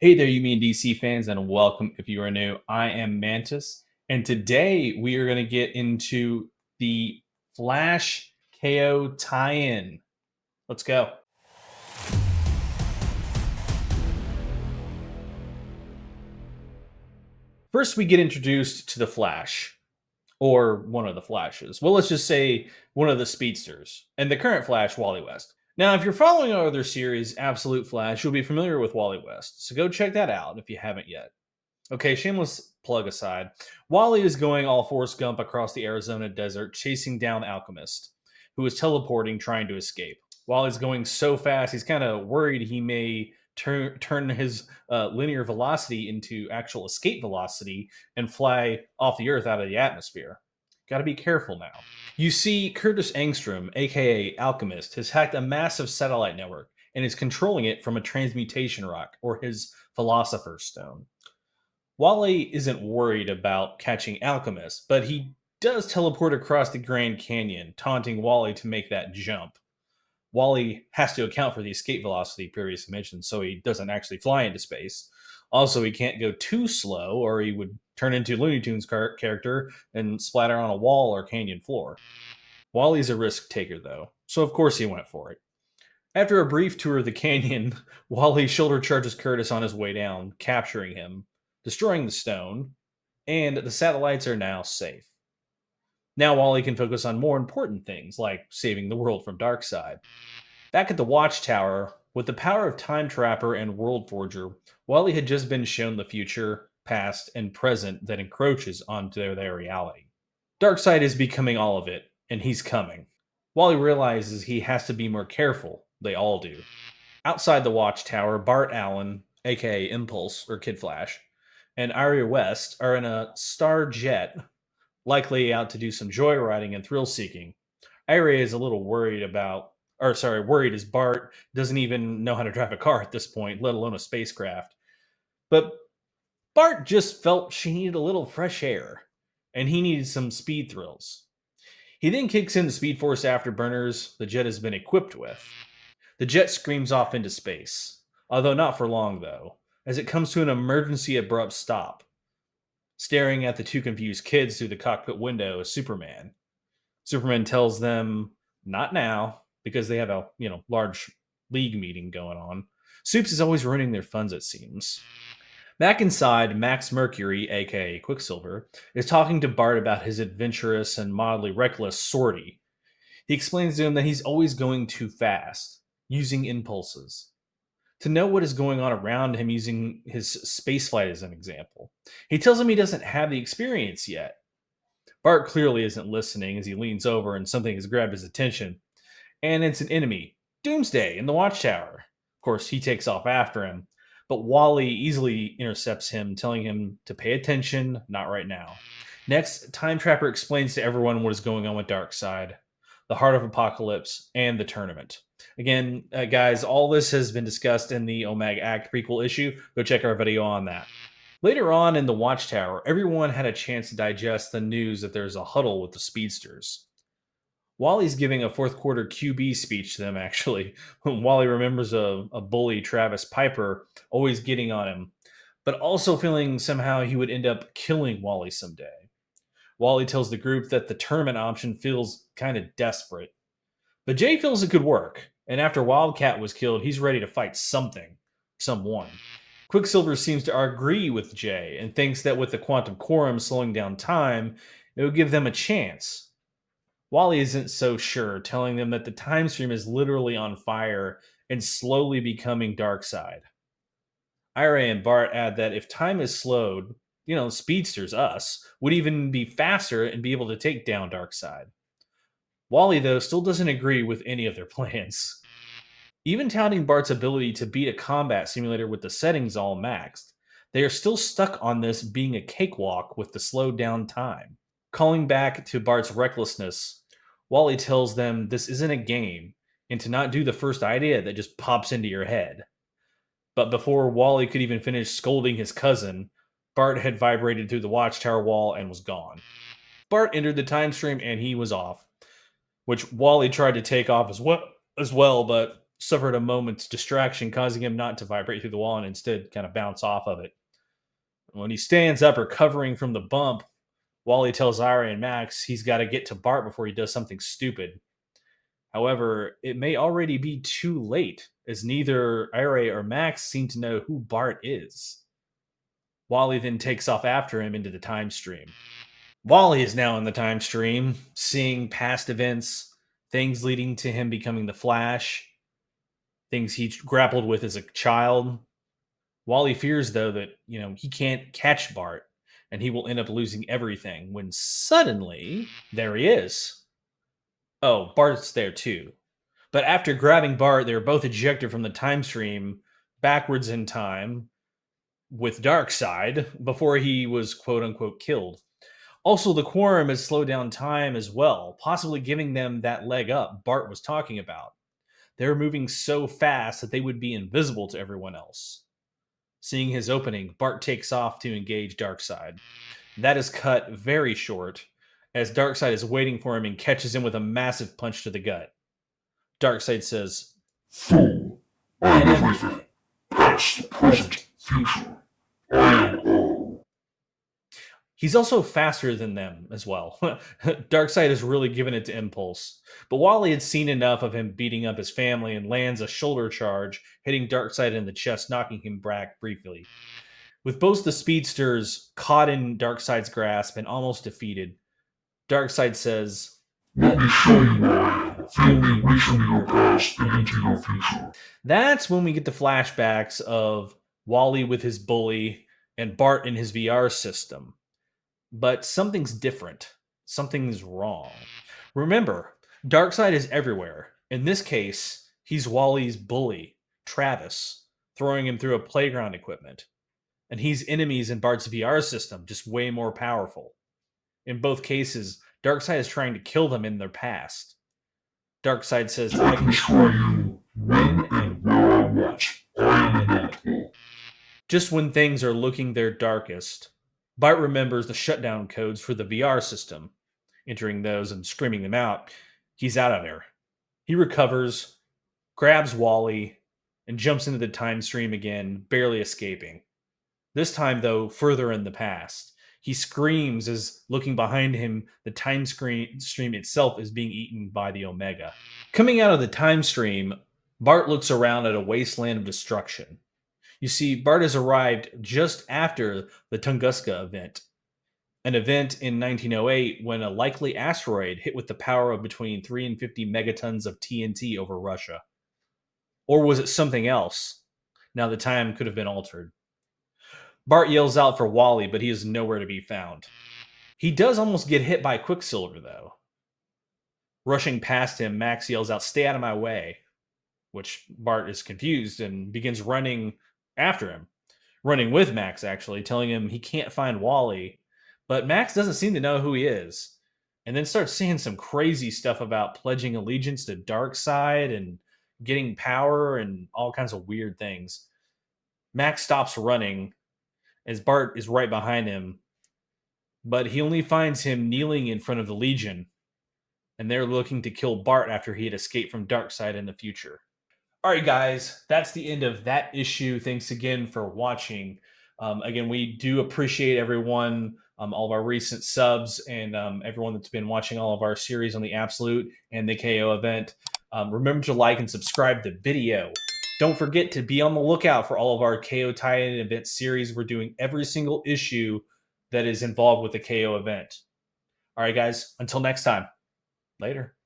Hey there, you mean DC fans, and welcome if you are new. I am Mantis, and today we are going to get into the Flash KO tie in. Let's go. First, we get introduced to the Flash, or one of the Flashes. Well, let's just say one of the speedsters, and the current Flash, Wally West. Now, if you're following our other series, Absolute Flash, you'll be familiar with Wally West, so go check that out if you haven't yet. Okay, shameless plug aside, Wally is going all Forrest Gump across the Arizona desert, chasing down Alchemist, who is teleporting, trying to escape. Wally's going so fast, he's kind of worried he may turn his linear velocity into actual escape velocity and fly off the Earth out of the atmosphere. Got to be careful now. You see, Curtis Angstrom, aka Alchemist, has hacked a massive satellite network and is controlling it from a transmutation rock, or his Philosopher's Stone. Wally isn't worried about catching Alchemist, but he does teleport across the Grand Canyon, taunting Wally to make that jump. Wally has to account for the escape velocity previously mentioned, so he doesn't actually fly into space. Also, he can't go too slow, or he would turn into Looney Tunes character and splatter on a wall or canyon floor. Wally's a risk taker, though, so of course he went for it. After a brief tour of the canyon, Wally shoulder charges Curtis on his way down, capturing him, destroying the stone, and the satellites are now safe. Now Wally can focus on more important things like saving the world from Darkseid. Back at the Watchtower, with the power of Time Trapper and World Forger, Wally had just been shown the future, past, and present that encroaches onto their reality. Darkseid is becoming all of it, and he's coming. Wally realizes he has to be more careful. They all do. Outside the Watchtower, Bart Allen, aka Impulse or Kid Flash, and Aria West are in a star jet, likely out to do some joyriding and thrill seeking. Aria is a little worried as Bart doesn't even know how to drive a car at this point, let alone a spacecraft. But Bart just felt she needed a little fresh air, and he needed some speed thrills. He then kicks in the Speed Force afterburners the jet has been equipped with. The jet screams off into space, although not for long, though, as it comes to an emergency abrupt stop. Staring at the two confused kids through the cockpit window is Superman. Superman tells them, not now, because they have a large league meeting going on. Supes is always ruining their funds, it seems. Back inside, Max Mercury, aka Quicksilver, is talking to Bart about his adventurous and mildly reckless sortie. He explains to him that he's always going too fast, using impulses. To know what is going on around him using his spaceflight as an example. He tells him he doesn't have the experience yet. Bart clearly isn't listening as he leans over and something has grabbed his attention. And it's an enemy, Doomsday, in the Watchtower. Of course, he takes off after him, but Wally easily intercepts him, telling him to pay attention, not right now. Next, Time Trapper explains to everyone what is going on with Darkseid, the Heart of Apocalypse, and the tournament. Again, guys, all this has been discussed in the Omega Act prequel issue. Go check our video on that. Later on in the Watchtower, everyone had a chance to digest the news that there's a huddle with the speedsters. Wally's giving a fourth quarter QB speech to them, actually. Wally remembers a bully, Travis Piper, always getting on him, but also feeling somehow he would end up killing Wally someday. Wally tells the group that the tournament option feels kind of desperate. But Jay feels it could work, and after Wildcat was killed, he's ready to fight something, someone. Quicksilver seems to agree with Jay and thinks that with the quantum quorum slowing down time, it would give them a chance. Wally isn't so sure, telling them that the time stream is literally on fire and slowly becoming Darkseid. Ira and Bart add that if time is slowed, speedsters, us, would even be faster and be able to take down Darkseid. Wally, though, still doesn't agree with any of their plans. Even touting Bart's ability to beat a combat simulator with the settings all maxed, they are still stuck on this being a cakewalk with the slowed down time. Calling back to Bart's recklessness, Wally tells them this isn't a game and to not do the first idea that just pops into your head. But before Wally could even finish scolding his cousin, Bart had vibrated through the watchtower wall and was gone. Bart entered the time stream and he was off, which Wally tried to take off as well, but suffered a moment's distraction, causing him not to vibrate through the wall and instead kind of bounce off of it. When he stands up, recovering from the bump, Wally tells Ira and Max he's got to get to Bart before he does something stupid. However, it may already be too late, as neither Ira or Max seem to know who Bart is. Wally then takes off after him into the time stream. Wally is now in the time stream, seeing past events, things leading to him becoming the Flash, things he grappled with as a child. Wally fears, though, that he can't catch Bart, and he will end up losing everything. When suddenly, there he is. Oh, Bart's there too. But after grabbing Bart, they were both ejected from the time stream backwards in time with DARKSEID before he was quote unquote killed. Also, the quorum has slowed down time as well, possibly giving them that leg up Bart was talking about. They're moving so fast that they would be invisible to everyone else. Seeing his opening, Bart takes off to engage DARKSEID. That is cut very short, as DARKSEID is waiting for him and catches him with a massive punch to the gut. DARKSEID says, "Fool, I am everything. Past, present, future. I am all." He's also faster than them as well. DARKSEID has really given it to Impulse. But Wally had seen enough of him beating up his family and lands a shoulder charge, hitting DARKSEID in the chest, knocking him back briefly. With both the speedsters caught in DARKSEID's grasp and almost defeated, DARKSEID says, "Let me show you who I am. Feel me reach from your past and into your future." That's when we get the flashbacks of Wally with his bully and Bart in his VR system. But something's different. Something's wrong. Remember, DARKSEID is everywhere. In this case, he's Wally's bully, Travis, throwing him through a playground equipment. And he's enemies in Bart's VR system, just way more powerful. In both cases, DARKSEID is trying to kill them in their past. DARKSEID says, "I can destroy you when and where I want. I am inevitable." Just when things are looking their darkest, Bart remembers the shutdown codes for the VR system. Entering those and screaming them out, he's out of there. He recovers, grabs Wally, and jumps into the time stream again, barely escaping. This time, though, further in the past. He screams as, looking behind him, the time stream itself is being eaten by the Omega. Coming out of the time stream, Bart looks around at a wasteland of destruction. You see, Bart has arrived just after the Tunguska event, an event in 1908 when a likely asteroid hit with the power of between 3 and 50 megatons of TNT over Russia. Or was it something else? Now the time could have been altered. Bart yells out for Wally, but he is nowhere to be found. He does almost get hit by Quicksilver, though. Rushing past him, Max yells out, "Stay out of my way," which Bart is confused and begins running after him. Running with Max, actually, telling him he can't find Wally. But Max doesn't seem to know who he is. And then starts saying some crazy stuff about pledging allegiance to DARKSEID and getting power and all kinds of weird things. Max stops running as Bart is right behind him. But he only finds him kneeling in front of the Legion. And they're looking to kill Bart after he had escaped from DARKSEID in the future. All right, guys, that's the end of that issue. Thanks again for watching. Again, we do appreciate everyone, all of our recent subs, and everyone that's been watching all of our series on the Absolute and the KO event. Remember to like and subscribe to the video. Don't forget to be on the lookout for all of our KO tie-in event series. We're doing every single issue that is involved with the KO event. All right, guys, until next time. Later.